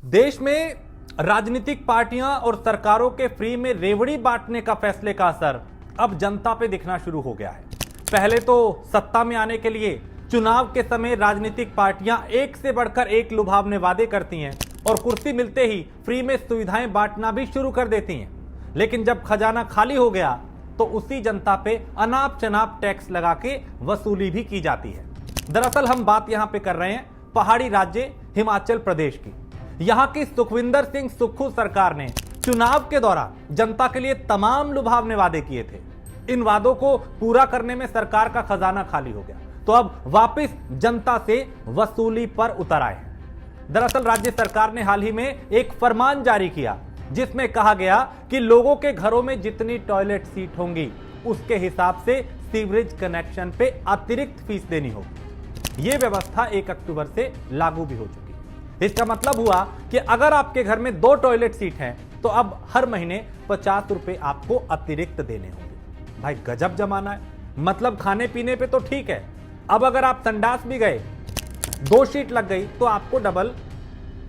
देश में राजनीतिक पार्टियां और सरकारों के फ्री में रेवड़ी बांटने का फैसले का असर अब जनता पे दिखना शुरू हो गया है। पहले तो सत्ता में आने के लिए चुनाव के समय राजनीतिक पार्टियां एक से बढ़कर एक लुभावने वादे करती हैं और कुर्सी मिलते ही फ्री में सुविधाएं बांटना भी शुरू कर देती हैं। लेकिन जब खजाना खाली हो गया तो उसी जनता पे अनाप शनाप टैक्स लगा के वसूली भी की जाती है। दरअसल हम बात यहां पे कर रहे हैं पहाड़ी राज्य हिमाचल प्रदेश की। यहां की सुखविंदर सिंह सुक्खू सरकार ने चुनाव के दौरान जनता के लिए तमाम लुभावने वादे किए थे। इन वादों को पूरा करने में सरकार का खजाना खाली हो गया तो अब वापस जनता से वसूली पर उतर आए हैं। दरअसल राज्य सरकार ने हाल ही में एक फरमान जारी किया जिसमें कहा गया कि लोगों के घरों में जितनी टॉयलेट सीट होंगी उसके हिसाब से सीवरेज कनेक्शन पे अतिरिक्त फीस देनी होगी। यह व्यवस्था 1 अक्टूबर से लागू भी हो चुकी है। इसका मतलब हुआ कि अगर आपके घर में 2 टॉयलेट सीट हैं तो अब हर महीने 50 रुपए आपको अतिरिक्त देने होंगे। भाई गजब जमाना है। मतलब खाने पीने पे तो ठीक है, अब अगर आप संडास भी गए 2 सीट लग गई तो आपको डबल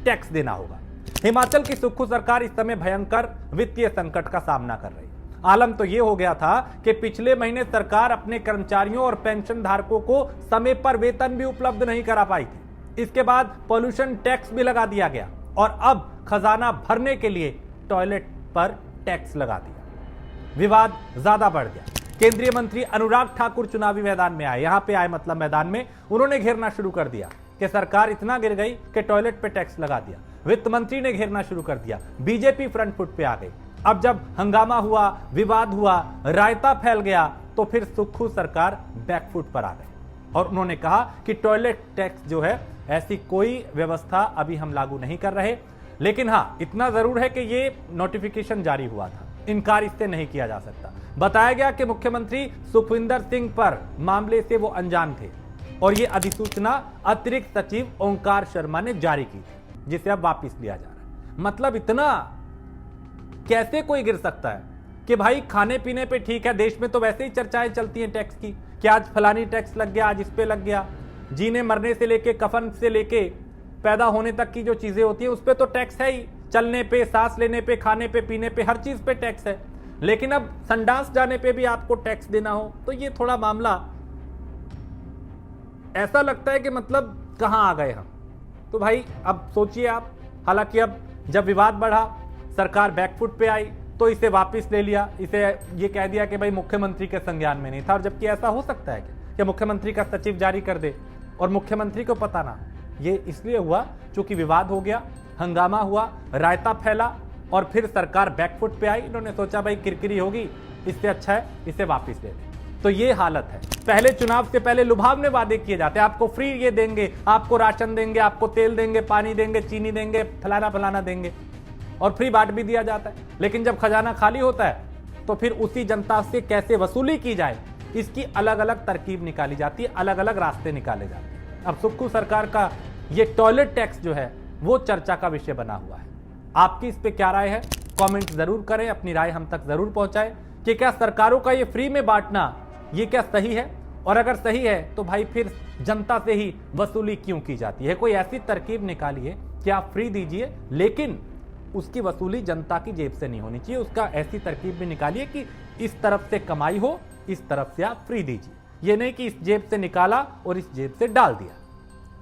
टैक्स देना होगा। हिमाचल की सुक्खू सरकार इस समय भयंकर वित्तीय संकट का सामना कर रही है। आलम तो यह हो गया था कि पिछले महीने सरकार अपने कर्मचारियों और पेंशन धारकों को समय पर वेतन भी उपलब्ध नहीं करा पाई थी। इसके बाद पॉल्यूशन टैक्स भी लगा दिया गया और अब खजाना भरने के लिए टॉयलेट पर टैक्स लगा दिया। विवाद ज्यादा बढ़ गया। केंद्रीय मंत्री अनुराग ठाकुर चुनावी मैदान में आए। यहां पे आए मतलब मैदान में उन्होंने घेरना शुरू कर दिया कि सरकार इतना गिर गई कि टॉयलेट पे टैक्स लगा दिया। वित्त मंत्री ने घेरना शुरू कर दिया। बीजेपी फ्रंट फुट पे आ गई। अब जब हंगामा हुआ, विवाद हुआ, रायता फैल गया तो फिर सुक्खू सरकार बैकफुट पर आ गई और उन्होंने कहा कि टॉयलेट टैक्स जो है ऐसी कोई व्यवस्था अभी हम लागू नहीं कर रहे। लेकिन हां, इतना जरूर है कि ये नोटिफिकेशन जारी हुआ था, इनकार इससे नहीं किया जा सकता। बताया गया कि मुख्यमंत्री सुखविंदर सिंह पर मामले से वो अनजान थे और ये अधिसूचना अतिरिक्त सचिव ओंकार शर्मा ने जारी की थी, जिसे अब वापस लिया जा रहा है। मतलब इतना कैसे कोई गिर सकता है कि भाई खाने पीने पे ठीक है, देश में तो वैसे ही चर्चाएं चलती हैं टैक्स की कि आज फलानी टैक्स लग गया, आज इस पे लग गया। जीने मरने से लेके कफन से लेके पैदा होने तक की जो चीजें होती है उस पे तो टैक्स है ही। चलने पे, सांस लेने पे, खाने पे, पीने पे, हर चीज पे टैक्स है। लेकिन अब संडास जाने पे भी आपको टैक्स देना हो तो ये थोड़ा मामला ऐसा लगता है कि मतलब कहां आ गए हम। तो भाई अब सोचिए आप। हालांकि अब जब विवाद बढ़ा, सरकार बैकफुट पे आई तो इसे वापस ले लिया। इसे ये कह दिया कि भाई मुख्यमंत्री के संज्ञान में नहीं था। और जबकि ऐसा हो सकता है कि मुख्यमंत्री का सचिव जारी कर दे और मुख्यमंत्री को पता ना। ये इसलिए हुआ क्योंकि विवाद हो गया, हंगामा हुआ, रायता फैला और फिर सरकार बैकफुट पे आई। इन्होंने सोचा भाई किरकिरी होगी, इससे अच्छा है इसे वापस ले लें। तो ये हालत है। पहले चुनाव से पहले लुभावने वादे किए जाते हैं, आपको फ्री ये देंगे, आपको राशन देंगे, आपको तेल देंगे, पानी देंगे, चीनी देंगे, फलाना फलाना देंगे और फ्री बांट भी दिया जाता है। लेकिन जब खजाना खाली होता है तो फिर उसी जनता से कैसे वसूली की जाए इसकी अलग अलग तरकीब निकाली जाती है, अलग अलग रास्ते निकाले जाते हैं। अब सुक्खू सरकार का ये टॉयलेट टैक्स जो है वो चर्चा का विषय बना हुआ है। आपकी इस पे क्या राय है? कमेंट जरूर करें, अपनी राय हम तक जरूर पहुंचाएं कि क्या सरकारों का ये फ्री में बांटना ये क्या सही है, और अगर सही है तो भाई फिर जनता से ही वसूली क्यों की जाती है? कोई ऐसी तरकीब निकालिए कि आप फ्री दीजिए लेकिन उसकी वसूली जनता की जेब से नहीं होनी चाहिए। उसका ऐसी तरकीब भी निकालिए कि इस तरफ से कमाई हो, इस तरफ से आप फ्री दीजिए। ये नहीं कि इस जेब से निकाला और इस जेब से डाल दिया।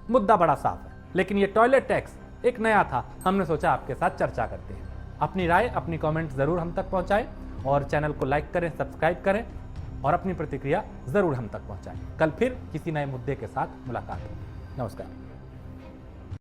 मुद्दा बड़ा साफ है। लेकिन ये टॉयलेट टैक्स एक नया था, हमने सोचा आपके साथ चर्चा करते हैं। अपनी राय, अपनी कमेंट जरूर हम तक पहुंचाएं और चैनल को लाइक करें, सब्सक्राइब करें और अपनी प्रतिक्रिया जरूर हम तक पहुंचाएं। कल फिर किसी नए मुद्दे के साथ मुलाकात होगी। नमस्कार।